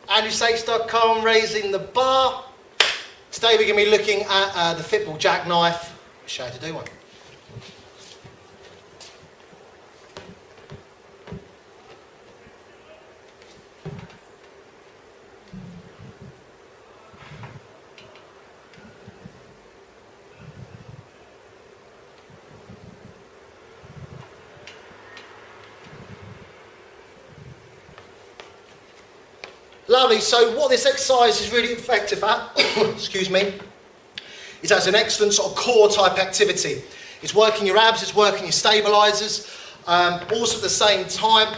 andrewsakes.com, raising the bar. Today we're going to be looking at the football jackknife. I'll show you how to do one. Lovely, so what this exercise is really effective at, excuse me, is as an excellent sort of core type activity. It's working your abs, it's working your stabilizers, also at the same time,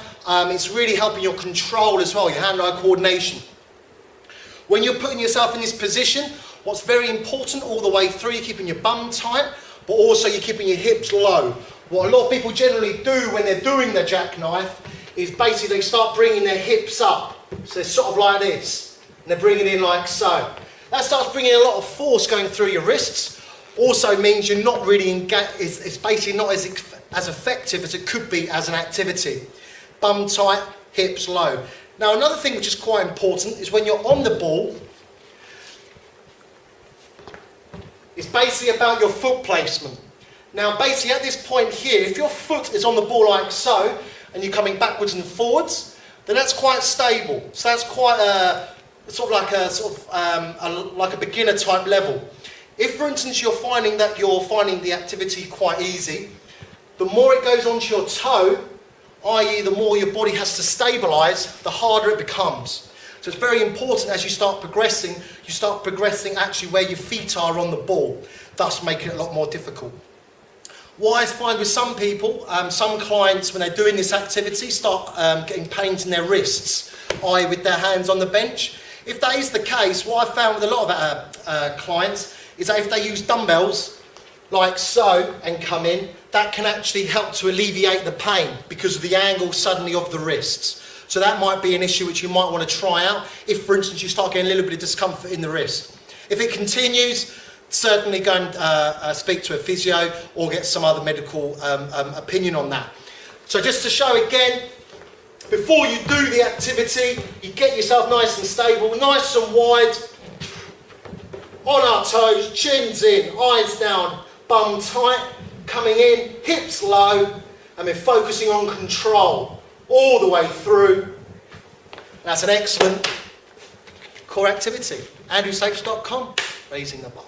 it's really helping your control as well, your hand-eye coordination. When you're putting yourself in this position, what's very important all the way through, you're keeping your bum tight, but also you're keeping your hips low. What a lot of people generally do when they're doing the jackknife is basically they start bringing their hips up. So they're sort of like this, and they're bringing it in like so. That starts bringing a lot of force going through your wrists. Also means you're not really engaged, it's basically not as effective as it could be as an activity. Bum tight, hips low. Now another thing which is quite important is when you're on the ball, it's basically about your foot placement. Now basically at this point here, if your foot is on the ball like so, and you're coming backwards and forwards, then that's quite stable. So that's quite like a beginner type level. If, for instance, you're finding the activity quite easy, the more it goes onto your toe, i.e. the more your body has to stabilise, the harder it becomes. So it's very important as you start progressing actually where your feet are on the ball, thus making it a lot more difficult. What I find with some people, some clients, when they're doing this activity, start getting pains in their wrists, i.e. with their hands on the bench. If that is the case, what I've found with a lot of clients is that if they use dumbbells, like so, and come in, that can actually help to alleviate the pain because of the angle suddenly of the wrists. So that might be an issue which you might want to try out if, for instance, you start getting a little bit of discomfort in the wrist. If it continues, certainly go and speak to a physio or get some other medical opinion on that. So just to show again, before you do the activity, you get yourself nice and stable, nice and wide, on our toes, chins in, eyes down, bum tight, coming in, hips low, and we're focusing on control all the way through. That's an excellent core activity. andrewsakes.com, raising the bar.